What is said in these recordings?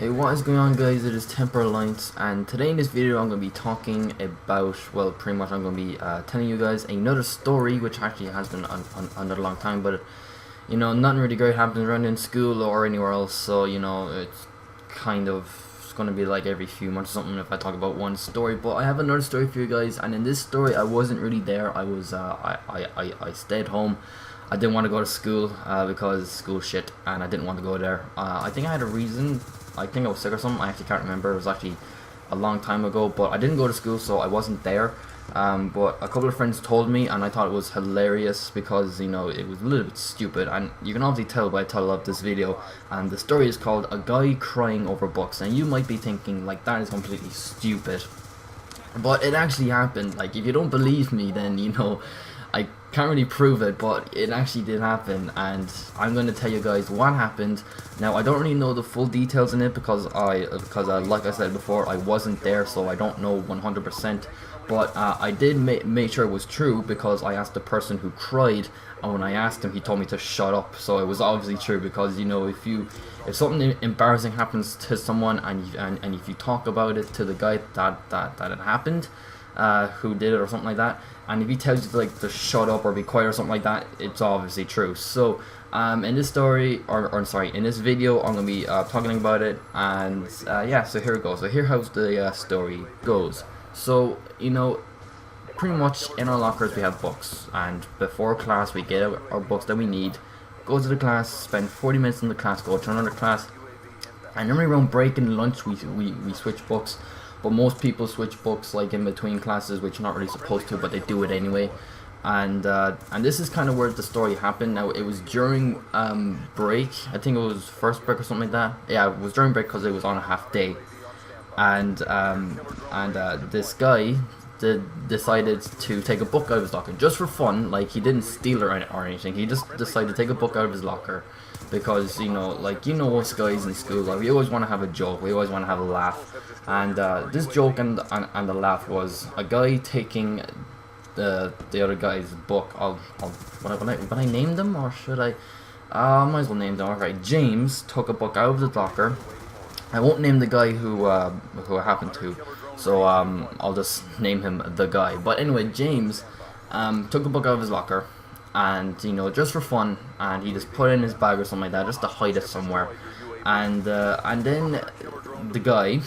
Hey, what is going on, guys? It is TemperAlliance, and today in this video I'm going to be talking about, well, pretty much I'm going to be telling you guys another story, which actually has been another long time, but you know, nothing really great happens around in school or anywhere else, so you know, it's kind of it's going to be like every few months or something if I talk about one story. But I have another story for you guys, and in this story I wasn't really there. I was I stayed home. I didn't want to go to school because school shit, and I didn't want to go there. I think I had a reason. I think I was sick or something. I actually can't remember. It was actually a long time ago, but I didn't go to school, so I wasn't there. But a couple of friends told me, and I thought it was hilarious because, you know, it was a little bit stupid, and you can obviously tell by the title of this video. And the story is called "A Guy Crying Over Books," and you might be thinking like that is completely stupid, but it actually happened. Like, if you don't believe me, then you know, I can't really prove it, but it actually did happen, and I'm going to tell you guys what happened. Now, I don't really know the full details in it because like I said before, I wasn't there, so I don't know 100%. But I did make sure it was true because I asked the person who cried, and when I asked him, he told me to shut up. So it was obviously true because, you know, if something embarrassing happens to someone and if you talk about it to the guy that it happened, who did it or something like that, and if he tells you to like to shut up or be quiet or something like that, it's obviously true. So in this story, or sorry, in this video, I'm gonna be talking about it, and yeah, so here it goes. So here how the story goes. So, you know, pretty much in our lockers we have books, and before class we get our books that we need, go to the class, spend 40 minutes in the class, go to another class, and normally around break and lunch we switch books. But most people switch books like in between classes, which you're not really supposed to, but they do it anyway. And this is kind of where the story happened. Now, it was during break. I think it was first break or something like that. Yeah, it was during break because it was on a half day. And this guy decided to take a book out of his locker just for fun. Like, he didn't steal it or anything. He just decided to take a book out of his locker because, you know, like, you know, us guys in school, like, we always want to have a joke. We always want to have a laugh. And this joke and the laugh was a guy taking the other guy's book. When I name them, or should I? I might as well name them. Alright, James took a book out of the locker. I won't name the guy who it happened to, so I'll just name him the guy. But anyway, James took a book out of his locker, and, you know, just for fun, and he just put it in his bag or something like that, just to hide it somewhere. And then the guy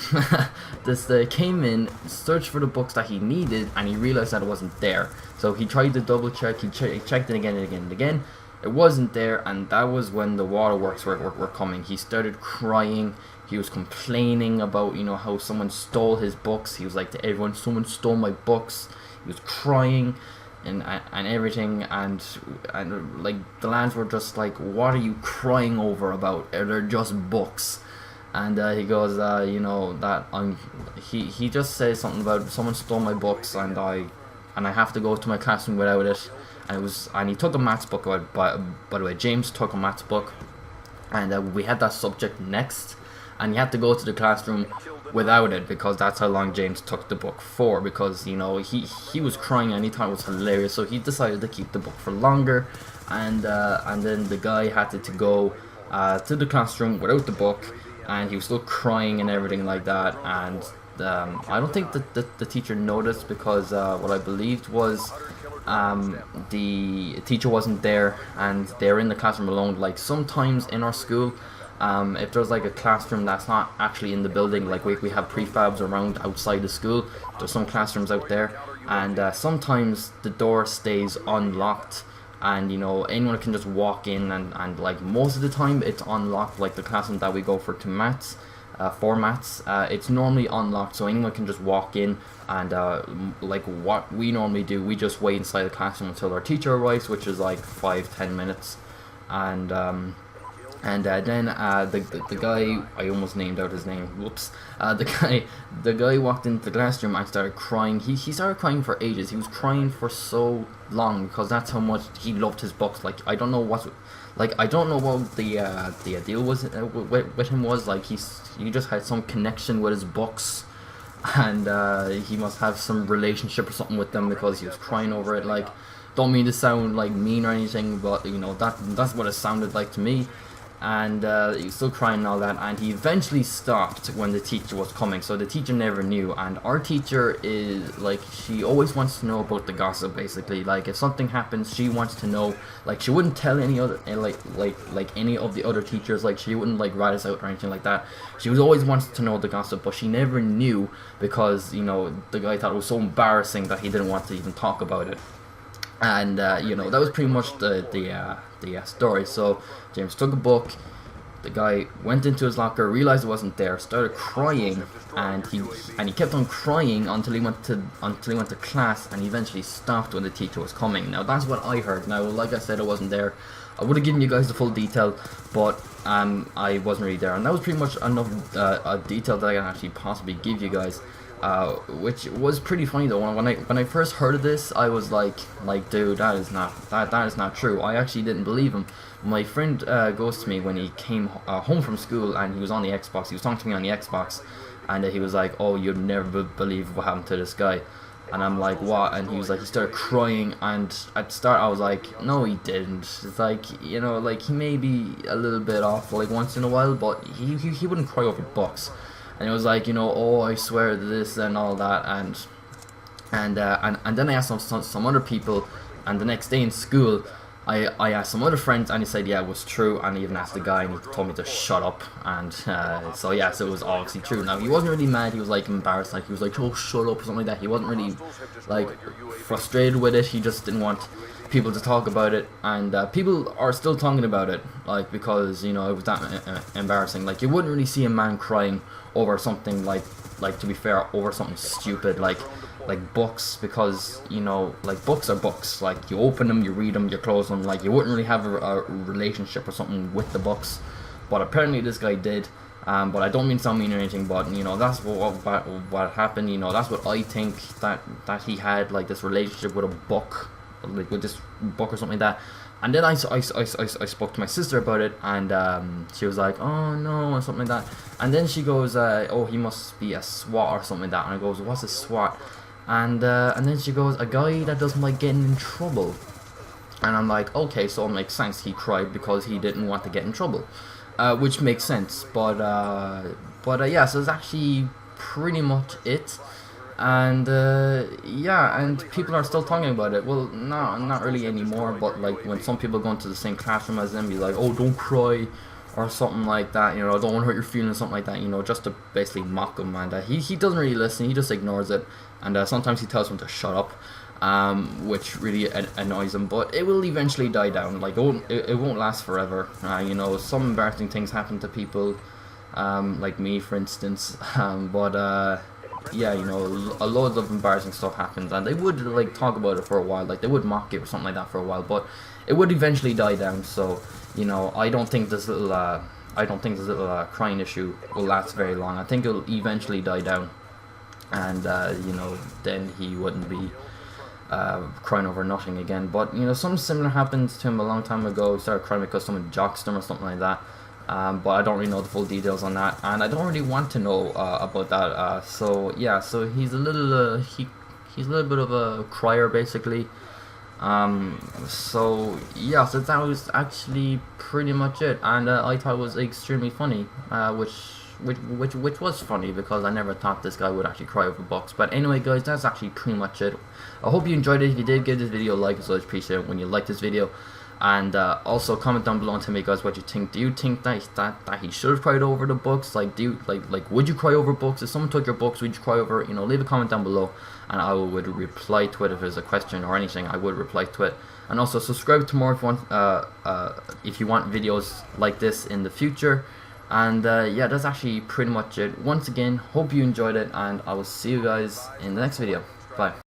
came in, searched for the books that he needed, and he realized that it wasn't there. So he tried to double check. He checked it again and again and again. It wasn't there, and that was when the waterworks were coming. He started crying. He was complaining about, you know, how someone stole his books. He was like to everyone, "Someone stole my books." He was crying and everything, and like the lads were just like, "What are you crying over about? They're just books." And he goes, you know, that he just says something about someone stole my books, and I have to go to my classroom without it. And he took a maths book out. By the way, James took a maths book, and we had that subject next, and he had to go to the classroom without it because that's how long James took the book for, because, you know, he was crying and he thought it was hilarious, so he decided to keep the book for longer. And then the guy had to go to the classroom without the book, and he was still crying and everything like that. And I don't think that the teacher noticed because what I believed was the teacher wasn't there and they're in the classroom alone. Like, sometimes in our school, if there's like a classroom that's not actually in the building, like we have prefabs around outside the school, there's some classrooms out there, and sometimes the door stays unlocked, and, you know, anyone can just walk in, and like most of the time it's unlocked. Like the classroom that we go for maths, it's normally unlocked, so anyone can just walk in. And like what we normally do, we just wait inside the classroom until our teacher arrives, which is like 5-10 minutes. And then the guy, I almost named out his name, whoops. The guy walked into the classroom and started crying. He started crying for ages. He was crying for so long because that's how much he loved his books. Like, I don't know what the deal was with him was. Like, he just had some connection with his books, and he must have some relationship or something with them because he was crying over it. Like, don't mean to sound like mean or anything, but, you know, that's what it sounded like to me. and he was still crying and all that, and he eventually stopped when the teacher was coming. So the teacher never knew, and our teacher is like, she always wants to know about the gossip, basically. Like if something happens, she wants to know. Like she wouldn't tell any other like any of the other teachers. Like she wouldn't like rat us out or anything like that. She was always wants to know the gossip, but she never knew because, you know, the guy thought it was so embarrassing that he didn't want to even talk about it. And you know, that was pretty much the story. So James took a book. The guy went into his locker, realized it wasn't there, started crying, and he kept on crying until he went to class, and he eventually stopped when the teacher was coming. Now that's what I heard. Now, like I said, I wasn't there. I would have given you guys the full detail, but I wasn't really there, and that was pretty much enough detail that I can actually possibly give you guys. Which was pretty funny though. When I first heard of this, I was like, dude, that is not true. I actually didn't believe him. My friend goes to me when he came home from school, and he was on the Xbox. He was talking to me on the Xbox, and he was like, "Oh, you'd never believe what happened to this guy." And I'm like, "What?" And he was like, he started crying, and at the start I was like, "No, he didn't." It's like, you know, like he may be a little bit off like once in a while, but he wouldn't cry over books. And it was like, you know, "Oh, I swear to this," and all that, and then I asked some other people, and the next day in school, I asked some other friends, and he said, yeah, it was true, and I even asked the guy, and he told me to shut up, and so yeah, so it was obviously true. Now, he wasn't really mad, he was like embarrassed, like he was like, "Oh, shut up," or something like that. He wasn't really like frustrated with it, he just didn't want people to talk about it, and people are still talking about it, like, because, you know, it was that embarrassing. Like, you wouldn't really see a man crying over something like to be fair, over something stupid like books, because, you know, like, books are books. Like, you open them, you read them, you close them. Like, you wouldn't really have a relationship or something with the books, but apparently this guy did. But I don't mean to sound mean or anything, but, you know, that's what happened. You know, that's what I think, that he had, like, this relationship with a book, like with this book or something like that. And then I spoke to my sister about it, and she was like, "Oh no," or something like that. And then she goes, "Oh, he must be a SWAT or something like that." And I goes, "What's a SWAT?" And then she goes, "A guy that doesn't like getting in trouble." And I'm like, okay, so it makes sense. He cried because he didn't want to get in trouble, which makes sense. But yeah, so it's actually pretty much it. And yeah, and people are still talking about it. Well, no, not really anymore, but like when some people go into the same classroom as them, be like, "Oh, don't cry," or something like that, you know, "Don't want to hurt your feelings," something like that, you know, just to basically mock him. And he doesn't really listen, he just ignores it, and sometimes he tells him to shut up, which really annoys him. But it will eventually die down. Like, it won't last forever. You know, some embarrassing things happen to people, like me, for instance, but yeah, you know, a lot of embarrassing stuff happens, and they would like talk about it for a while, like they would mock it or something like that for a while, but it would eventually die down. So, you know, I don't think this little crying issue will last very long. I think it'll eventually die down, and you know, then he wouldn't be crying over nothing again. But, you know, something similar happened to him a long time ago. He started crying because someone joxed him or something like that. But I don't really know the full details on that, and I don't really want to know about that. So yeah, so he's a little he's a little bit of a crier, basically. So yeah, so that was actually pretty much it, and I thought it was extremely funny, which was funny, because I never thought this guy would actually cry over books. But anyway, guys, that's actually pretty much it. I hope you enjoyed it. If you did, give this video a like. So I appreciate it when you like this video. And also comment down below and tell me, guys, what you think. Do you think that he should have cried over the books? Like, do you like would you cry over books? If someone took your books, would you cry over it? You know, leave a comment down below, and I would reply to it. If there's a question or anything, I would reply to it. And also subscribe to more if you want videos like this in the future. And yeah, that's actually pretty much it. Once again, hope you enjoyed it, and I will see you guys in the next video. Bye.